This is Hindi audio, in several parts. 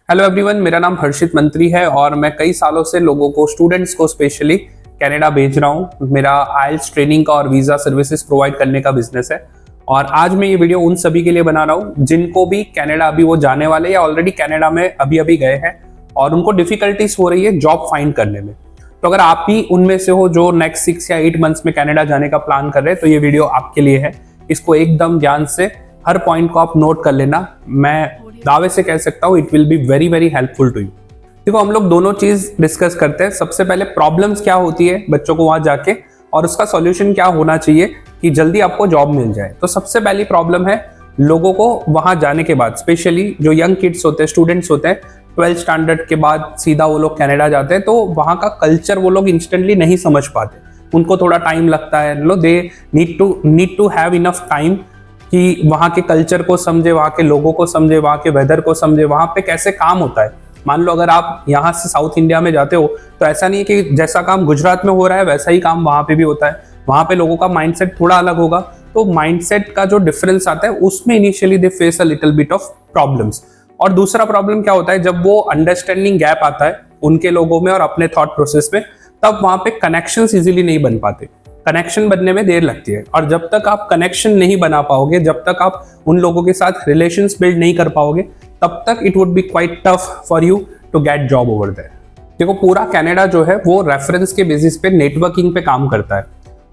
हेलो एवरीवन, मेरा नाम हर्षित मंत्री है और मैं कई सालों से लोगों को, स्टूडेंट्स को स्पेशली कनाडा भेज रहा हूँ। मेरा आइल्स ट्रेनिंग का और वीज़ा सर्विसेज प्रोवाइड करने का बिजनेस है। और आज मैं ये वीडियो उन सभी के लिए बना रहा हूँ जिनको भी कनाडा अभी वो जाने वाले या ऑलरेडी कनाडा में अभी अभी गए हैं और उनको डिफिकल्टीज हो रही है जॉब फाइंड करने में। तो अगर आप भी उनमें से हो जो नेक्स्ट 6 या 8 मंथ्स में कनाडा जाने का प्लान कर रहे हैं तो ये वीडियो आपके लिए है। इसको एकदम ध्यान से हर पॉइंट को आप नोट कर लेना। मैं दावे से कह सकता हूँ it will be very very helpful to you. देखो, हम लोग दोनों चीज डिस्कस करते हैं। सबसे पहले प्रॉब्लम्स क्या होती है बच्चों को वहां जाके और उसका सॉल्यूशन क्या होना चाहिए कि जल्दी आपको जॉब मिल जाए। तो सबसे पहली प्रॉब्लम है लोगों को वहां जाने के बाद, स्पेशली जो यंग किड्स होते हैं, स्टूडेंट्स होते हैं, 12th स्टैंडर्ड के बाद सीधा वो लोग कनाडा जाते हैं तो वहां का कल्चर वो लोग इंस्टेंटली नहीं समझ पाते। उनको थोड़ा टाइम लगता है। लो they need to have enough time कि वहाँ के कल्चर को समझे, वहाँ के लोगों को समझे, वहाँ के वेदर को समझे, वहाँ पे कैसे काम होता है। मान लो अगर आप यहाँ से साउथ इंडिया में जाते हो तो ऐसा नहीं है कि जैसा काम गुजरात में हो रहा है वैसा ही काम वहाँ पे भी होता है। वहाँ पे लोगों का माइंडसेट थोड़ा अलग होगा। तो माइंडसेट का जो डिफरेंस आता है उसमें initially they face a little bit of problems. और दूसरा प्रॉब्लम क्या होता है, जब वो अंडरस्टैंडिंग गैप आता है उनके लोगों में और अपने थॉट प्रोसेस में, तब वहाँ पे कनेक्शंस इजीली नहीं बन पाते। कनेक्शन बनने में देर लगती है और जब तक आप कनेक्शन नहीं बना पाओगे, जब तक आप उन लोगों के साथ रिलेशंस बिल्ड नहीं कर पाओगे, तब तक it would be quite tough for you to get job over there. देखो, पूरा कनाडा जो है वो रेफरेंस के बेसिस पे, नेटवर्किंग पे काम करता है।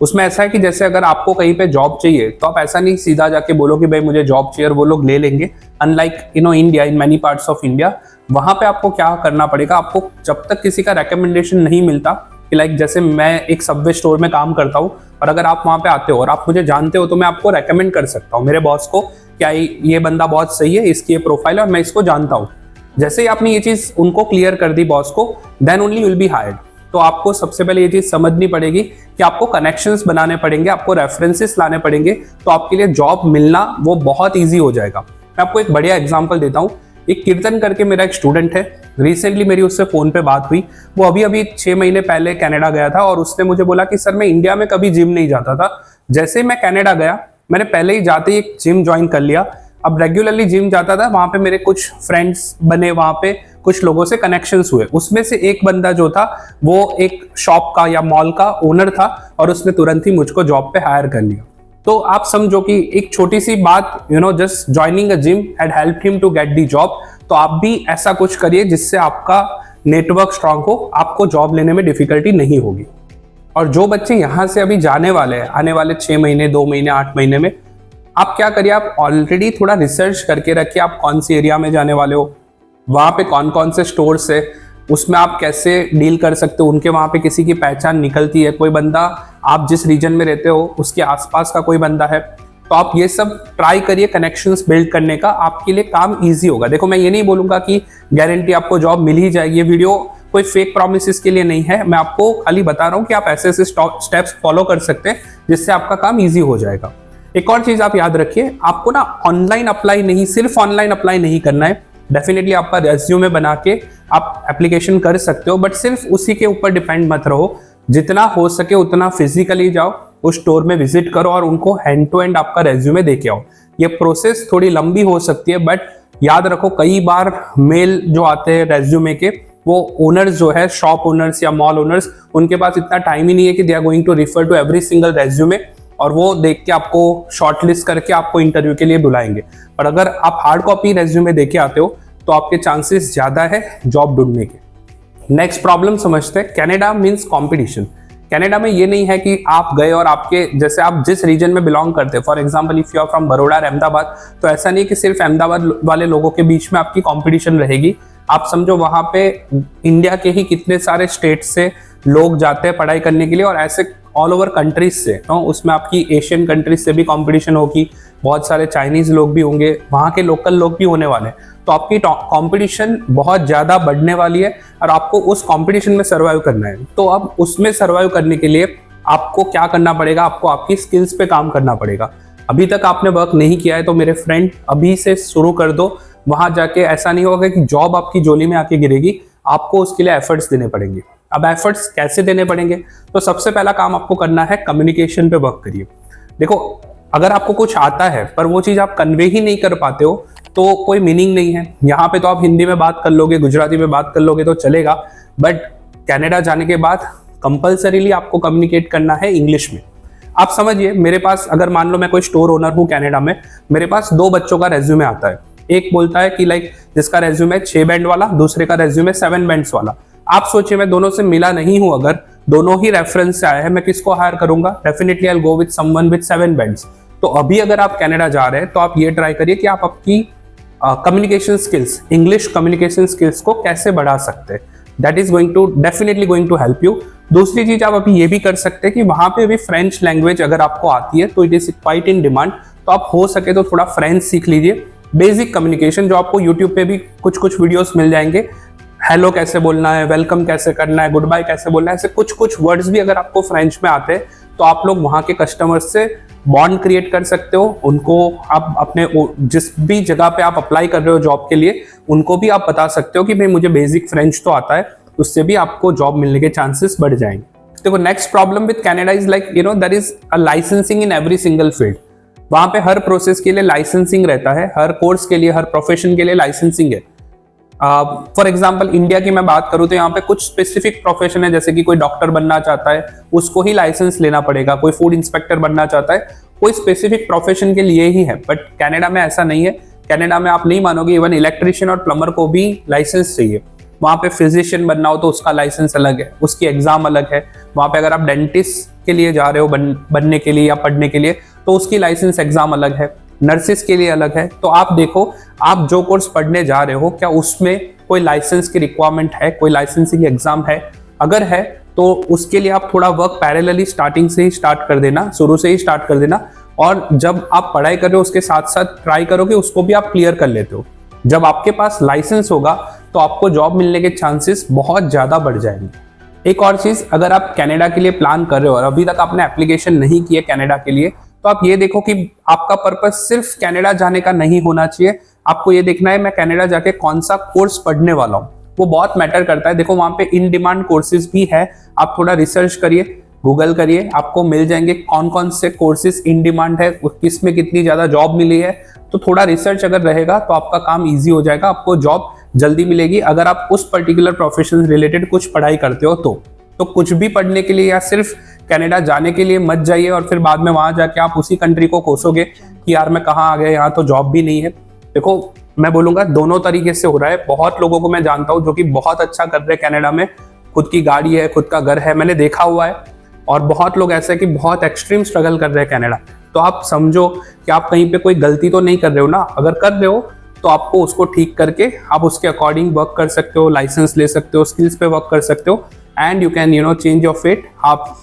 उसमें ऐसा है कि जैसे अगर आपको कहीं पे जॉब चाहिए तो आप ऐसा नहीं सीधा जाके बोलो कि भाई मुझे जॉब चाहिए और वो लोग ले लेंगे। Unlike India, in many parts of India, वहां पे आपको क्या करना पड़ेगा, आपको जब तक किसी का रिकमेंडेशन नहीं मिलता कि लाइक जैसे मैं एक सबवे स्टोर में काम करता हूँ और अगर आप वहां पे आते हो और आप मुझे जानते हो तो मैं आपको रेकमेंड कर सकता हूँ मेरे बॉस को, क्या ये बंदा बहुत सही है, इसकी ये प्रोफाइल है और मैं इसको जानता हूँ। जैसे ही आपने ये चीज उनको क्लियर कर दी बॉस को, then only will be hired. तो आपको सबसे पहले ये चीज समझनी पड़ेगी कि आपको कनेक्शंस बनाने पड़ेंगे, आपको रेफरेंसेस लाने पड़ेंगे, तो आपके लिए जॉब मिलना वो बहुत ईजी हो जाएगा। मैं आपको एक बढ़िया एग्जाम्पल देता हूँ। एक कीर्तन करके मेरा एक स्टूडेंट है, रिसेंटली मेरी उससे फोन पे बात हुई। वो अभी 6 महीने पहले कनाडा गया था और उसने मुझे बोला कि सर मैं इंडिया में कभी जिम नहीं जाता था, जैसे मैं कनाडा गया मैंने पहले ही जाते ही एक जिम ज्वाइन कर लिया। अब रेगुलरली जिम जाता था, वहां पे मेरे कुछ फ्रेंड्स बने, वहां पे कुछ लोगों से कनेक्शंस हुए। उसमें से एक बंदा जो था वो एक शॉप का या मॉल का ओनर था और उसने तुरंत ही मुझको जॉब पे हायर कर लिया। तो आप समझो कि एक छोटी सी बात, just joining a gym had helped him to get the job. तो आप भी ऐसा कुछ करिए जिससे आपका नेटवर्क स्ट्रांग हो, आपको जॉब लेने में डिफिकल्टी नहीं होगी। और जो बच्चे यहाँ से अभी जाने वाले हैं, आने वाले 6 महीने, 2 महीने, 8 महीने में, आप क्या करिए, आप ऑलरेडी थोड़ा रिसर्च करके रखिए आप कौन सी एरिया में जाने वाले हो, वहाँ पे कौन कौन से स्टोर्स है, उसमें आप कैसे डील कर सकते हो, उनके वहाँ पे किसी की पहचान निकलती है, कोई बंदा आप जिस रीजन में रहते हो उसके आसपास का कोई बंदा है, तो आप ये सब ट्राई करिए कनेक्शंस बिल्ड करने का, आपके लिए काम इजी होगा। देखो, मैं ये नहीं बोलूंगा कि गारंटी आपको जॉब मिल ही जाएगी। ये वीडियो कोई फेक प्रॉमिसेस के लिए नहीं है, मैं आपको खाली बता रहा हूँ कि आप ऐसे ऐसे स्टेप्स फॉलो कर सकते हैं जिससे आपका काम ईजी हो जाएगा। एक और चीज आप याद रखिए, आपको ना ऑनलाइन अप्लाई नहीं, सिर्फ ऑनलाइन अप्लाई नहीं करना है। डेफिनेटली आपका रेज्यूमे बना के आप एप्लीकेशन कर सकते हो, बट सिर्फ उसी के ऊपर डिपेंड मत रहो। जितना हो सके उतना फिजिकली जाओ, उस स्टोर में विजिट करो और उनको हैंड टू हैंड आपका रेज्यूमे देके आओ। ये प्रोसेस थोड़ी लंबी हो सकती है, बट याद रखो कई बार मेल जो आते हैं रेज्यूमे के, वो ओनर्स जो है, शॉप ओनर्स या मॉल ओनर्स, उनके पास इतना टाइम ही नहीं है कि they are going to refer to every single resume और वो देख के आपको शॉर्टलिस्ट करके आपको इंटरव्यू के लिए बुलाएंगे। पर अगर आप हार्ड कॉपी रेज्यूमे देके आते हो तो आपके चांसेस ज्यादा है जॉब ढूंढने के। नेक्स्ट प्रॉब्लम समझते हैं। Canada means competition. कनाडा में ये नहीं है कि आप गए और आपके जैसे आप जिस रीजन में बिलोंग करते हैं, for example if you are from Baroda, Ahmedabad, तो ऐसा नहीं कि सिर्फ अहमदाबाद वाले लोगों के बीच में आपकी कंपटीशन रहेगी। आप समझो वहां पे इंडिया के ही कितने सारे स्टेट से लोग जाते हैं पढ़ाई करने के लिए और ऐसे ऑल ओवर कंट्रीज से, तो उसमें आपकी एशियन कंट्रीज से भी कंपटीशन होगी, बहुत सारे चाइनीज लोग भी होंगे, वहाँ के लोकल लोग भी होने वाले हैं। तो आपकी कंपटीशन बहुत ज़्यादा बढ़ने वाली है और आपको उस कंपटीशन में सर्वाइव करना है। तो अब उसमें सर्वाइव करने के लिए आपको क्या करना पड़ेगा, आपको आपकी स्किल्स पे काम करना पड़ेगा। अभी तक आपने वर्क नहीं किया है तो मेरे फ्रेंड अभी से शुरू कर दो। वहाँ जाके ऐसा नहीं होगा कि जॉब आपकी झोली में आके गिरेगी, आपको उसके लिए एफर्ट्स देने पड़ेंगे। अब एफर्ट्स कैसे देने पड़ेंगे, तो सबसे पहला काम आपको करना है कम्युनिकेशन पे वर्क करिए। देखो, अगर आपको कुछ आता है पर वो चीज आप कन्वे ही नहीं कर पाते हो तो कोई मीनिंग नहीं है। यहाँ पे तो आप हिंदी में बात कर लोगे, गुजराती में बात कर लोगे तो चलेगा, बट कनाडा जाने के बाद कंपल्सरीली आपको कम्युनिकेट करना है इंग्लिश में। आप समझिए, मेरे पास अगर मान लो मैं कोई स्टोर ओनर हूँ कनाडा में, मेरे पास 2 बच्चों का रेज्यूमे आता है। एक बोलता है कि लाइक जिसका रेज्यूमे 6 बैंड वाला, दूसरे का रेज्यूमे 7 बैंड्स वाला। आप सोचिए मैं दोनों से मिला नहीं हूं, अगर दोनों ही रेफरेंस से आए हैं, मैं किसको हायर करूंगा? Definitely I will go with someone with 7 bands. तो अभी अगर आप कनाडा जा रहे हैं तो आप ये ट्राई करिए कि आप आपकी communication skills, English communication skills को कैसे बढ़ा सकते हैं। That is definitely going to help you. दूसरी चीज आप अभी ये भी कर सकते हैं कि वहां पे अभी फ्रेंच लैंग्वेज अगर आपको आती है तो it is quite in demand, तो आप हो सके तो थोड़ा फ्रेंच सीख लीजिए। बेसिक कम्युनिकेशन जो आपको यूट्यूब पे भी कुछ कुछ वीडियोस मिल जाएंगे, हेलो कैसे बोलना है, वेलकम कैसे करना है, गुड बाय कैसे बोलना है, ऐसे कुछ कुछ वर्ड्स भी अगर आपको फ्रेंच में आते हैं तो आप लोग वहाँ के कस्टमर्स से बॉन्ड क्रिएट कर सकते हो। उनको आप अपने जिस भी जगह पे आप अप्लाई कर रहे हो जॉब के लिए, उनको भी आप बता सकते हो कि भाई मुझे बेसिक फ्रेंच तो आता है, उससे भी आपको जॉब मिलने के चांसेस बढ़ जाएंगे। देखो, next problem with Canada is like there is a licensing in every single field. वहां पे हर प्रोसेस के लिए लाइसेंसिंग रहता है, हर कोर्स के लिए, हर प्रोफेशन के लिए लाइसेंसिंग है। फॉर एग्जाम्पल इंडिया की मैं बात करूं तो यहाँ पे कुछ स्पेसिफिक प्रोफेशन है, जैसे कि कोई डॉक्टर बनना चाहता है उसको ही लाइसेंस लेना पड़ेगा, कोई फूड इंस्पेक्टर बनना चाहता है कोई स्पेसिफिक प्रोफेशन के लिए ही है। बट कनाडा में ऐसा नहीं है। कनाडा में आप नहीं मानोगे, इवन इलेक्ट्रिशियन और प्लम्बर को भी लाइसेंस चाहिए। वहाँ पे फिजिशियन बनना हो तो उसका लाइसेंस अलग है, उसकी एग्जाम अलग है। वहाँ पे अगर आप डेंटिस्ट के लिए जा रहे हो बनने के लिए या पढ़ने के लिए तो उसकी लाइसेंस एग्जाम अलग है, नर्सिस के लिए अलग है। तो आप देखो, आप जो कोर्स पढ़ने जा रहे हो क्या उसमें कोई लाइसेंस की रिक्वायरमेंट है, कोई लाइसेंसिंग एग्जाम है? अगर है तो उसके लिए आप थोड़ा वर्क पैरेलली स्टार्टिंग से ही स्टार्ट कर देना, शुरू से ही स्टार्ट कर देना। और जब आप पढ़ाई कर रहे हो उसके साथ साथ ट्राई करो कि उसको भी आप क्लियर कर लेते हो। जब आपके पास लाइसेंस होगा तो आपको जॉब मिलने के चांसेस बहुत ज्यादा बढ़ जाएंगे। एक और चीज, अगर आप कनाडा के लिए प्लान कर रहे हो और अभी तक आपने एप्लीकेशन नहीं किया कनाडा के लिए, तो आप ये देखो कि आपका पर्पस सिर्फ कनाडा जाने का नहीं होना चाहिए। आपको ये देखना है मैं कनाडा जाके कौन सा कोर्स पढ़ने वाला हूँ, वो बहुत मैटर करता है। देखो, वहां पे इन डिमांड कोर्सेज भी है, आप थोड़ा रिसर्च करिए, गूगल करिए, आपको मिल जाएंगे कौन कौन से कोर्सेज इन डिमांड है, किस में कितनी ज्यादा जॉब मिली है। तो थोड़ा रिसर्च अगर रहेगा तो आपका काम ईजी हो जाएगा, आपको जॉब जल्दी मिलेगी। अगर आप उस पर्टिकुलर प्रोफेशन रिलेटेड कुछ पढ़ाई करते हो तो कुछ भी पढ़ने के लिए या सिर्फ कनाडा जाने के लिए मत जाइए और फिर बाद में वहां जाके आप उसी कंट्री को कोसोगे कि यार मैं कहाँ आ गया, यहाँ तो जॉब भी नहीं है। देखो, मैं बोलूंगा दोनों तरीके से हो रहा है। बहुत लोगों को मैं जानता हूँ जो कि बहुत अच्छा कर रहे हैं कनाडा में, खुद की गाड़ी है, खुद का घर है, मैंने देखा हुआ है। और बहुत लोग ऐसे कि बहुत एक्सट्रीम स्ट्रगल कर रहे हैं कनाडा। तो आप समझो कि आप कहीं पे कोई गलती तो नहीं कर रहे हो ना। अगर कर रहे हो तो आपको उसको ठीक करके आप उसके अकॉर्डिंग वर्क कर सकते हो, लाइसेंस ले सकते हो, स्किल्स पे वर्क कर सकते हो, and you can change your fate. आप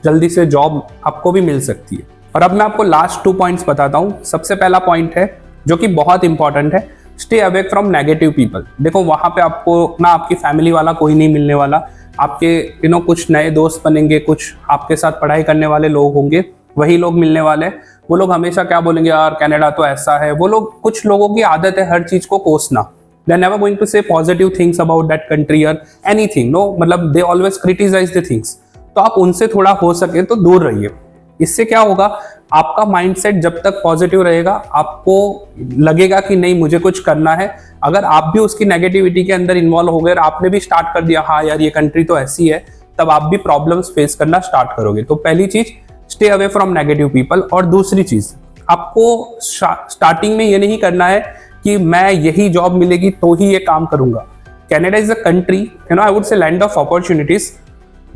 जल्दी से जॉब आपको भी मिल सकती है। और अब मैं आपको लास्ट 2 पॉइंट्स बताता हूँ। सबसे पहला पॉइंट है जो कि बहुत इंपॉर्टेंट है, stay away from negative people. देखो, वहां पे आपको ना आपकी फैमिली वाला कोई नहीं मिलने वाला, आपके कुछ नए दोस्त बनेंगे, कुछ आपके साथ पढ़ाई करने वाले लोग होंगे, वही लोग मिलने वाले। वो लोग हमेशा क्या बोलेंगे, यार कनाडा तो ऐसा है। वो लोग, कुछ लोगों की आदत है हर चीज को कोसना। They are never going to say positive things about that country और एनीथिंग। नो, मतलब they always criticise the things. तो आप उनसे थोड़ा हो सके तो दूर रहिए। इससे क्या होगा, आपका माइंडसेट जब तक पॉजिटिव रहेगा, आपको लगेगा कि नहीं मुझे कुछ करना है। अगर आप भी उसकी नेगेटिविटी के अंदर इन्वॉल्व हो गए और आपने भी स्टार्ट कर दिया, हाँ यार ये कंट्री तो ऐसी है, तब आप भी प्रॉब्लम्स फेस करना स्टार्ट करोगे। तो पहली चीज, stay away from negative people. और दूसरी चीज, आपको स्टार्टिंग में ये नहीं करना है कि मैं यही जॉब मिलेगी तो ही ये काम करूंगा। Canada is a country, I would say land of opportunities.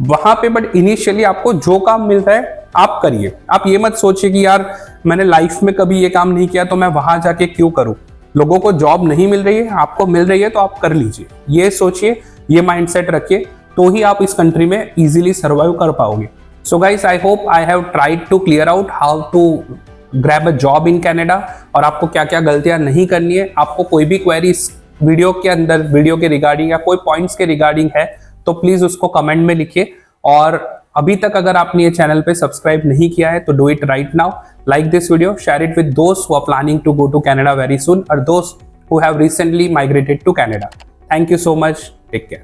वहां पे बट इनिशियली आपको जो काम मिल रहा है आप करिए। आप ये मत सोचिए कि यार मैंने लाइफ में कभी ये काम नहीं किया तो मैं वहां जाके क्यों करूं। लोगों को जॉब नहीं मिल रही है, आपको मिल रही है तो आप कर लीजिए। ये सोचिए, ये माइंडसेट रखिए, तो ही आप इस कंट्री में इजीली सर्वाइव कर पाओगे। So guys, I hope I have tried to clear out how to grab a job in Canada और आपको क्या क्या गलतियां नहीं करनी है। आपको कोई भी क्वेरी इस वीडियो के अंदर, वीडियो के रिगार्डिंग या कोई पॉइंट्स के रिगार्डिंग है तो प्लीज उसको कमेंट में लिखिए। और अभी तक अगर आपने ये चैनल पे सब्सक्राइब नहीं किया है तो do it right now. Like this video, share it with दोस्त who are planning to go to Canada very soon or those who have recently migrated to Canada. Thank you so much. Take care.